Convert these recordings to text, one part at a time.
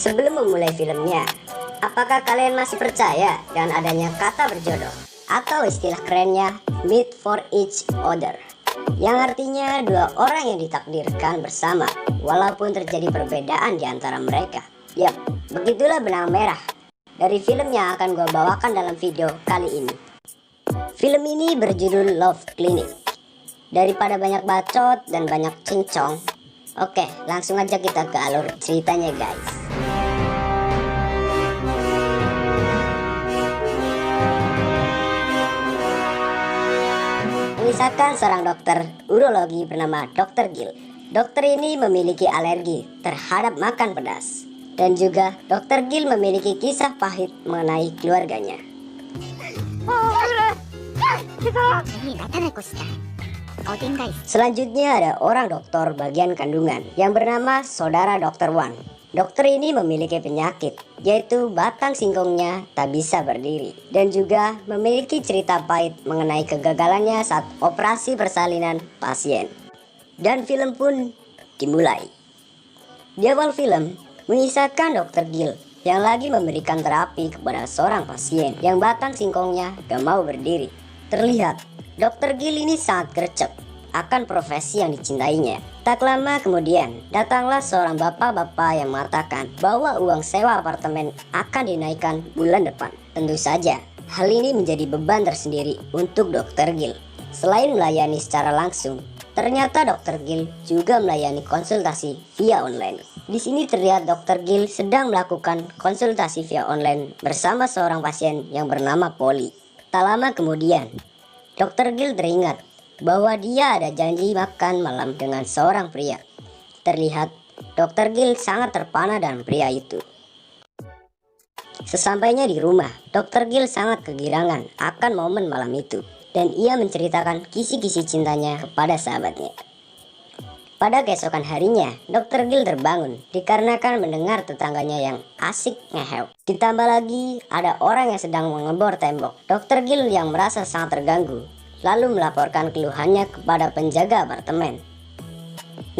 Sebelum memulai filmnya, apakah kalian masih percaya dengan adanya kata berjodoh atau istilah kerennya meet for each other, yang artinya dua orang yang ditakdirkan bersama walaupun terjadi perbedaan di antara mereka? Yap, begitulah benang merah dari film yang akan gue bawakan dalam video kali ini. Film ini berjudul Love Clinic. Daripada banyak bacot dan banyak cincong, oke, langsung aja kita ke alur ceritanya guys. Mengisahkan seorang dokter urologi bernama Dr. Gill. Dokter ini memiliki alergi terhadap makan pedas. Dan juga Dr. Gill memiliki kisah pahit mengenai keluarganya. Selanjutnya ada orang dokter bagian kandungan yang bernama saudara Dr. Wang. Dokter ini memiliki penyakit, yaitu batang singkongnya tak bisa berdiri. Dan juga memiliki cerita pahit mengenai kegagalannya saat operasi persalinan pasien. Dan film pun dimulai. Di awal film, mengisahkan Dr. Gill yang lagi memberikan terapi kepada seorang pasien yang batang singkongnya gak mau berdiri. Terlihat Dr. Gill ini sangat gercep akan profesi yang dicintainya. Tak lama kemudian, datanglah seorang bapak-bapak yang mengatakan bahwa uang sewa apartemen akan dinaikkan bulan depan. Tentu saja, hal ini menjadi beban tersendiri untuk Dr. Gill. Selain melayani secara langsung, ternyata Dr. Gill juga melayani konsultasi via online. Di sini terlihat Dr. Gill sedang melakukan konsultasi via online bersama seorang pasien yang bernama Polly. Tak lama kemudian, Dr. Gill teringat bahwa dia ada janji makan malam dengan seorang pria. Terlihat Dr. Gill sangat terpana dengan pria itu. Sesampainya di rumah, Dr. Gill sangat kegirangan akan momen malam itu. Dan ia menceritakan kisi-kisi cintanya kepada sahabatnya. Pada keesokan harinya, Dr. Gill terbangun dikarenakan mendengar tetangganya yang asik ngehew. Ditambah lagi ada orang yang sedang mengebor tembok. Dr. Gill yang merasa sangat terganggu lalu melaporkan keluhannya kepada penjaga apartemen.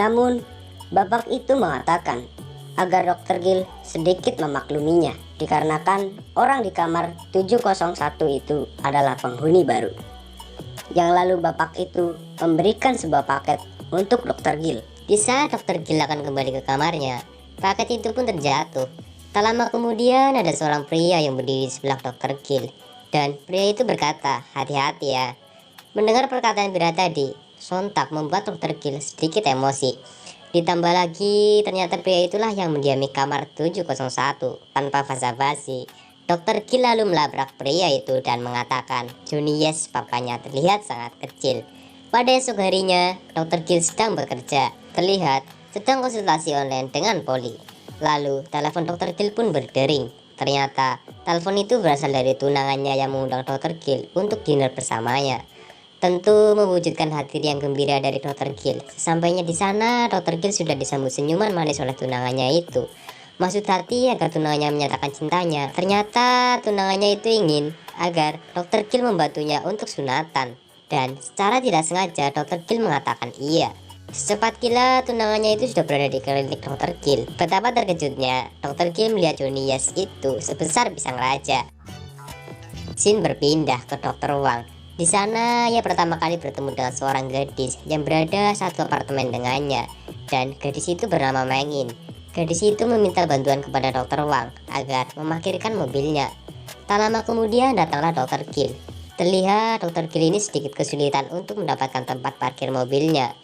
Namun, bapak itu mengatakan agar Dr. Gill sedikit memakluminya dikarenakan orang di kamar 701 itu adalah penghuni baru. Yang lalu bapak itu memberikan sebuah paket untuk Dr. Gill. Di saat Dr. Gill akan kembali ke kamarnya, paket itu pun terjatuh. Tak lama kemudian ada seorang pria yang berdiri di sebelah Dr. Gill. Dan pria itu berkata, "Hati-hati ya." Mendengar perkataan pria tadi, sontak membuat Dr. Gill sedikit emosi. Ditambah lagi, ternyata pria itulah yang mendiami kamar 701 tanpa basa-basi. Dr. Gill lalu melabrak pria itu dan mengatakan, Johnny Yes papanya terlihat sangat kecil. Pada esok harinya, Dr. Gill sedang bekerja. Terlihat sedang konsultasi online dengan Polly. Lalu, telepon Dr. Gill pun berdering. Ternyata, telepon itu berasal dari tunangannya yang mengundang Dr. Gill untuk dinner bersamanya. Tentu mewujudkan hati yang gembira dari Dr. Gill. Sesampainya di sana, Dr. Gill sudah disambut senyuman manis oleh tunangannya itu. Maksud hati agar tunangannya menyatakan cintanya. Ternyata tunangannya itu ingin agar Dr. Gill membantunya untuk sunatan. Dan secara tidak sengaja Dr. Gill mengatakan iya. Secepat kilat tunangannya itu sudah berada di klinik Dr. Gill. Betapa terkejutnya Dr. Gill melihat Johnny Yes itu sebesar pisang raja. Scene berpindah ke Dr. Wang. Di sana ia pertama kali bertemu dengan seorang gadis yang berada satu apartemen dengannya. Dan gadis itu bernama Mengin. Gadis itu meminta bantuan kepada Dr. Wang agar memarkirkan mobilnya. Tak lama kemudian datanglah Dr. Gill. Terlihat Dr. Gill ini sedikit kesulitan untuk mendapatkan tempat parkir mobilnya.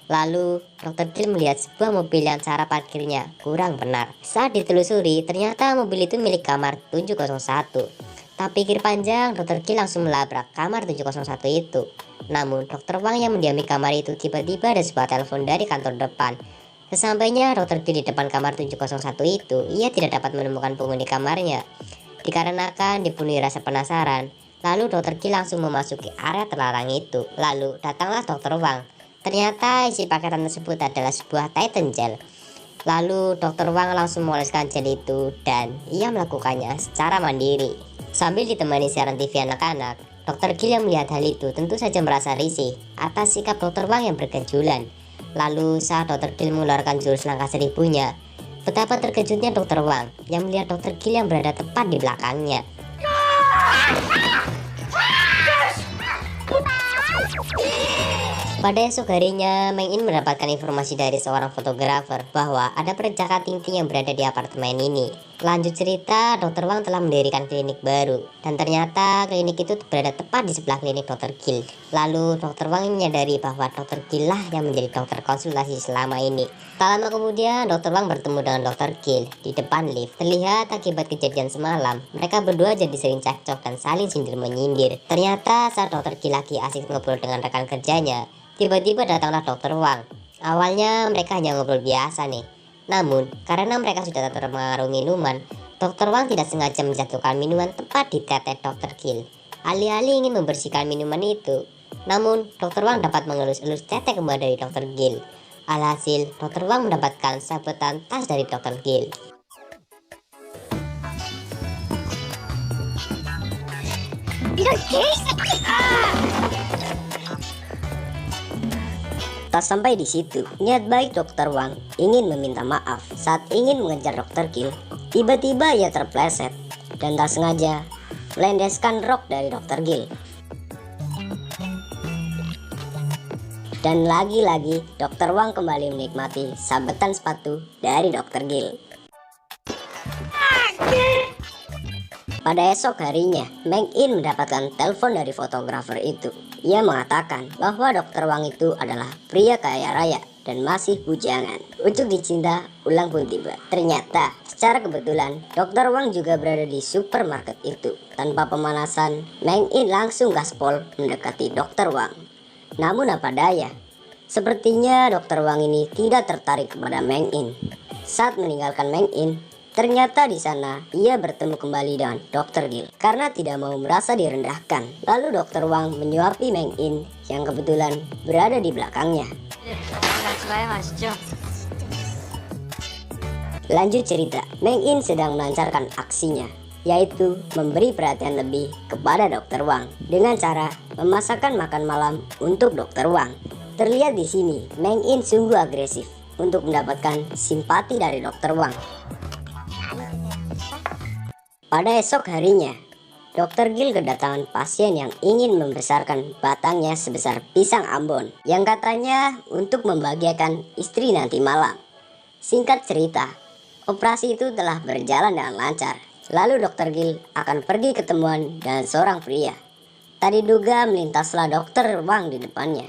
Lalu Dr. Gill melihat sebuah mobil yang cara parkirnya kurang benar. Saat ditelusuri, ternyata mobil itu milik kamar 701. Tak pikir panjang, Dr. Gill langsung melabrak kamar 701 itu. Namun, Dr. Wang yang mendiami kamar itu tiba-tiba ada sebuah telepon dari kantor depan. Sesampainya Dr. Gill di depan kamar 701 itu, ia tidak dapat menemukan penghuni kamarnya. Dikarenakan dipenuhi rasa penasaran, lalu Dr. Gill langsung memasuki area terlarang itu. Lalu datanglah Dr. Wang. Ternyata isi paketan tersebut adalah sebuah Titan gel. Lalu Dr. Wang langsung mengoleskan gel itu dan ia melakukannya secara mandiri. Sambil ditemani siaran TV anak-anak, Dr. Gill yang melihat hal itu tentu saja merasa risih atas sikap Dr. Wang yang berkejulan. Lalu saat Dr. Gill mengeluarkan jurus langkah seribunya, Betapa terkejutnya Dokter Wang yang melihat Dokter Gil yang berada tepat di belakangnya. Pada esok harinya, Meng In mendapatkan informasi dari seorang fotografer bahwa ada perjaka Ting-Ting yang berada di apartemen ini. Lanjut cerita, Dokter Wang telah mendirikan klinik baru, dan ternyata klinik itu berada tepat di sebelah klinik Dokter Gil. Lalu Dokter Wang menyadari bahwa Dokter Gil lah yang menjadi dokter konsultasi selama ini. Tak lama kemudian, Dokter Wang bertemu dengan Dokter Gil di depan lift. Terlihat akibat kejadian semalam, mereka berdua jadi sering cekcok dan saling sindir-menyindir. Ternyata saat Dokter Gil lagi asik ngobrol dengan rekan kerjanya, tiba-tiba datanglah Dokter Wang. Awalnya mereka hanya ngobrol biasa nih. Namun, karena mereka sudah terpengaruh minuman, Dokter Wang tidak sengaja menjatuhkan minuman tepat di tete Dokter Gil. Alih-alih ingin membersihkan minuman itu, namun Dokter Wang dapat mengelus-elus tete kembali dari Dokter Gil. Alhasil, Dokter Wang mendapatkan sabetan tas dari Dokter Gil. Tak sampai di situ, niat baik Dokter Wang ingin meminta maaf saat ingin mengejar Dokter Gil. Tiba-tiba ia terpleset dan tak sengaja melendeskan rok dari Dokter Gil. Dan lagi-lagi Dokter Wang kembali menikmati sabetan sepatu dari Dokter Gil. Pada esok harinya, Meng In mendapatkan telepon dari fotografer itu. Ia mengatakan bahwa Dokter Wang itu adalah pria kaya raya dan masih bujangan. Ujuk dicinta, ulang pun tiba. Ternyata, secara kebetulan, Dokter Wang juga berada di supermarket itu. Tanpa pemanasan, Meng In langsung gaspol mendekati Dokter Wang. Namun apa daya, sepertinya Dokter Wang ini tidak tertarik kepada Meng In. Saat meninggalkan Meng In, ternyata di sana ia bertemu kembali dengan Dokter Gil karena tidak mau merasa direndahkan. Lalu Dokter Wang menyuapi Meng In yang kebetulan berada di belakangnya. Lanjut cerita, Meng In sedang melancarkan aksinya, yaitu memberi perhatian lebih kepada Dokter Wang dengan cara memasakkan makan malam untuk Dokter Wang. Terlihat di sini, Meng In sungguh agresif untuk mendapatkan simpati dari Dokter Wang. Pada esok harinya, Dokter Gil kedatangan pasien yang ingin membesarkan batangnya sebesar pisang Ambon, yang katanya untuk membahagiakan istri nanti malam. Singkat cerita, operasi itu telah berjalan dengan lancar. Lalu Dokter Gil akan pergi ketemuan dengan seorang pria. Tadi diduga melintaslah Dokter Wang di depannya.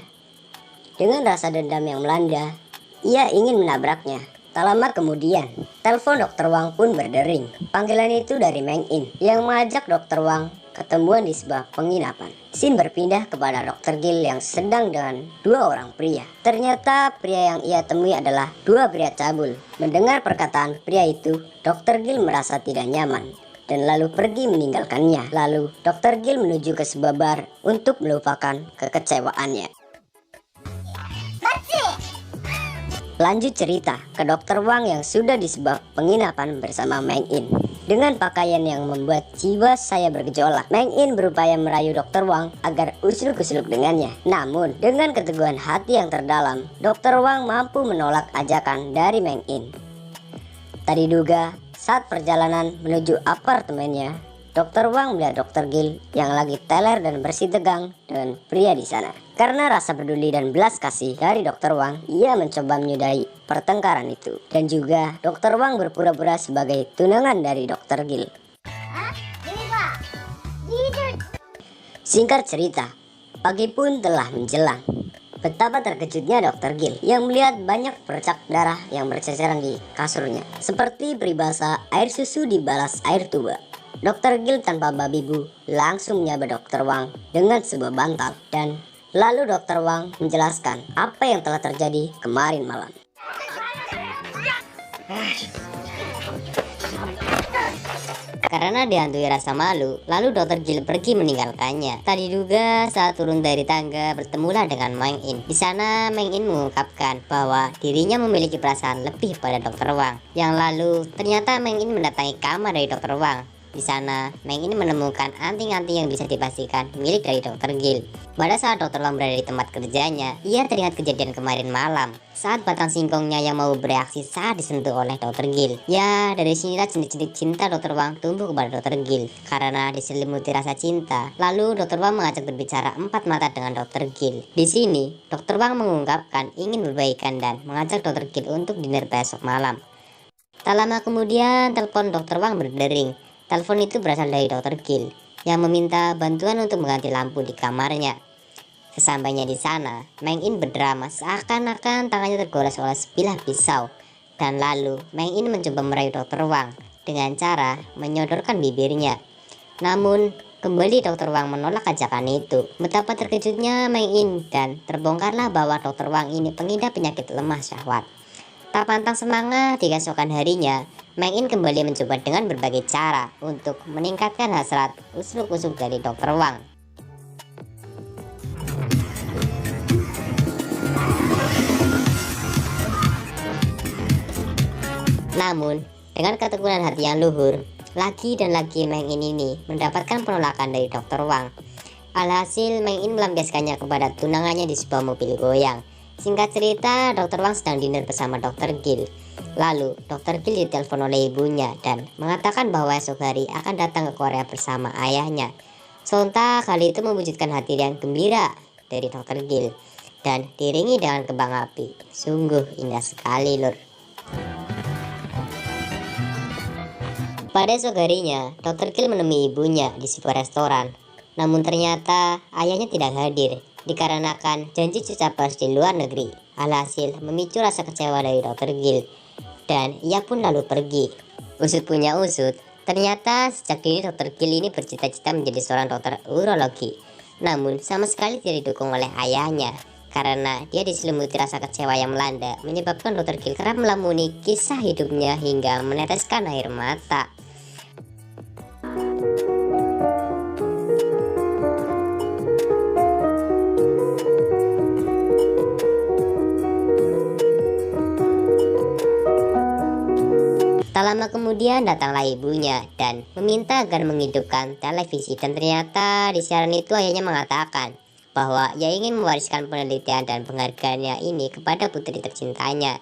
Dengan rasa dendam yang melanda, ia ingin menabraknya. Tak lama kemudian, telepon Dokter Wang pun berdering. Panggilan itu dari Meng In yang mengajak Dokter Wang ketemuan di sebuah penginapan. Scene berpindah kepada Dokter Gil yang sedang dengan dua orang pria. Ternyata pria yang ia temui adalah dua pria cabul. Mendengar perkataan pria itu, Dokter Gil merasa tidak nyaman dan lalu pergi meninggalkannya. Lalu Dokter Gil menuju ke sebuah bar untuk melupakan kekecewaannya. Lanjut cerita ke Dokter Wang yang sudah di sebuah penginapan bersama Meng In. Dengan pakaian yang membuat jiwa saya bergejolak, Meng In berupaya merayu Dokter Wang agar usluk-usluk dengannya. Namun, dengan keteguhan hati yang terdalam, Dokter Wang mampu menolak ajakan dari Meng In. Tadi diduga, saat perjalanan menuju apartemennya, Dokter Wang melihat Dokter Gil yang lagi teler dan bersih tegang dengan pria di sana. Karena rasa peduli dan belas kasih dari Dokter Wang, ia mencoba menyudahi pertengkaran itu. Dan juga Dokter Wang berpura-pura sebagai tunangan dari Dokter Gil. Singkat cerita, pagi pun telah menjelang. Betapa terkejutnya Dokter Gil yang melihat banyak bercak darah yang berceceran di kasurnya. Seperti peribahasa air susu dibalas air tuba. Dokter Gil tanpa babi bu langsung menyapa Dokter Wang dengan sebuah bantal. Dan lalu Dokter Wang menjelaskan apa yang telah terjadi kemarin malam. Karena dihantui rasa malu, lalu Dokter Gil pergi meninggalkannya. Tadi diduga saat turun dari tangga bertemulah dengan Meng In. Di sana Meng In mengungkapkan bahwa dirinya memiliki perasaan lebih pada Dokter Wang. Yang lalu ternyata Meng In mendatangi kamar dari Dokter Wang Di sana, Meng ini menemukan anting-anting yang bisa dipastikan milik dari Dr. Gil. Pada saat Dr. Wang berada di tempat kerjanya, ia teringat kejadian kemarin malam saat batang singkongnya yang mau bereaksi saat disentuh oleh Dr. Gil. Ya, dari sinilah cendik-cendik cinta Dr. Wang tumbuh kepada Dr. Gil karena diselimuti rasa cinta. Lalu Dr. Wang mengajak berbicara empat mata dengan Dr. Gil. Di sini, Dr. Wang mengungkapkan ingin berbaikan dan mengajak Dr. Gil untuk dinner besok malam. Tak lama kemudian, telepon Dr. Wang berdering. Telepon itu berasal dari Dr. Gil yang meminta bantuan untuk mengganti lampu di kamarnya. Sesampainya di sana, Meng In berdrama seakan-akan tangannya tergores oleh sebilah pisau. Dan lalu, Meng In mencoba merayu Dr. Wang dengan cara menyodorkan bibirnya. Namun, kembali Dr. Wang menolak ajakan itu. Betapa terkejutnya Meng In dan terbongkarlah bahwa Dr. Wang ini pengidap penyakit lemah syahwat. Tak pantang semangat di keesokan harinya, Meng In kembali mencoba dengan berbagai cara untuk meningkatkan hasrat usuk-usuk dari Dr. Wang. Namun, dengan ketekunan hati yang luhur, lagi dan lagi Meng In ini mendapatkan penolakan dari Dr. Wang. Alhasil, Meng In melampiaskannya kepada tunangannya di sebuah mobil goyang. Singkat cerita, Dr. Wang sedang dinner bersama Dr. Gil. Lalu, Dr. Gil ditelepon oleh ibunya dan mengatakan bahwa esok hari akan datang ke Korea bersama ayahnya. Sontak hal itu mewujudkan hati yang gembira dari Dr. Gil dan diiringi dengan kembang api. Sungguh indah sekali, Lur. Pada esok harinya, Dr. Gil menemui ibunya di sebuah restoran. Namun ternyata ayahnya tidak hadir dikarenakan janji cuca pers di luar negeri. Alhasil memicu rasa kecewa dari Dr. Gil dan ia pun lalu pergi. Usut punya usut, ternyata sejak dini Dr. Gil ini bercita-cita menjadi seorang dokter urologi. Namun sama sekali tidak didukung oleh ayahnya karena dia diselimuti rasa kecewa yang melanda, menyebabkan Dr. Gil kerap melamuni kisah hidupnya hingga meneteskan air mata. Tak lama kemudian datanglah ibunya dan meminta agar menghidupkan televisi, dan ternyata di siaran itu ayahnya mengatakan bahwa ia ingin mewariskan penelitian dan penghargaannya ini kepada putri tercintanya.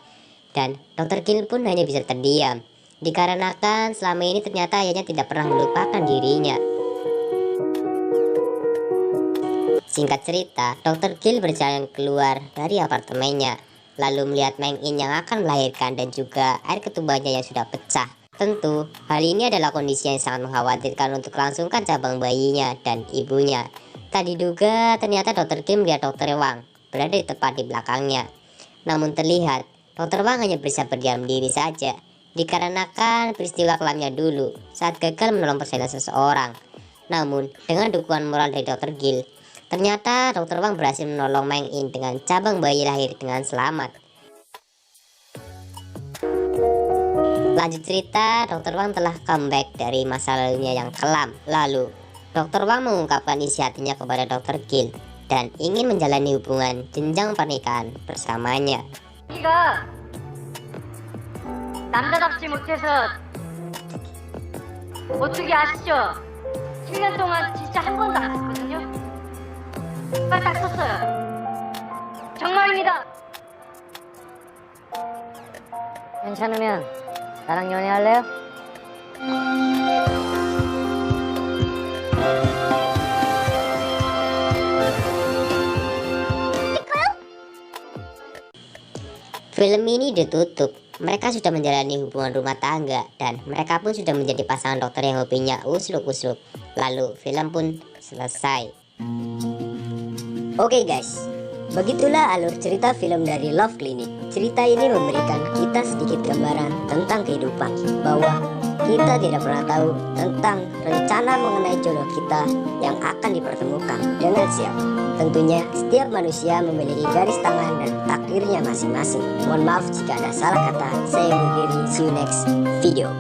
Dan Dr. Gil pun hanya bisa terdiam dikarenakan selama ini ternyata ayahnya tidak pernah melupakan dirinya. Singkat cerita, Dr. Gil berjalan keluar dari apartemennya lalu melihat Meng In yang akan melahirkan dan juga air ketubannya yang sudah pecah. Tentu, hal ini adalah kondisi yang sangat mengkhawatirkan untuk langsungkan cabang bayinya dan ibunya. Tak diduga, ternyata Dr. Gil melihat Dr. Wang berada di tepat di belakangnya. Namun terlihat, Dr. Wang hanya bisa berdiam diri saja, dikarenakan peristiwa kelamnya dulu saat gagal menolong persalinan seseorang. Namun, dengan dukungan moral dari Dr. Gil, ternyata Dr. Wang berhasil menolong Meng In dengan cabang bayi lahir dengan selamat. Lanjut cerita, Dr. Wang telah comeback dari masa lalunya yang kelam. Lalu, Dr. Wang mengungkapkan isi hatinya kepada Dr. Gil dan ingin menjalani hubungan jenjang pernikahan bersamanya. 네가 남자답지 못해서 어떻게 아시죠? 7년 동안 진짜 한 번도 안 했거든요. 딱 썼어요. 정말입니다. 괜찮으면 나랑 연애할래요? Film ini ditutup. Mereka sudah menjalani hubungan rumah tangga dan mereka pun sudah menjadi pasangan dokter yang hobinya usluk-usluk. Lalu film pun selesai. Oke guys, begitulah alur cerita film dari Love Clinic. Cerita ini memberikan kita sedikit gambaran tentang kehidupan, bahwa kita tidak pernah tahu tentang rencana mengenai jodoh kita yang akan dipertemukan dengan siapa. Tentunya setiap manusia memiliki garis tangan dan takdirnya masing-masing. Mohon maaf jika ada salah kata. Saya undur diri. See you next video.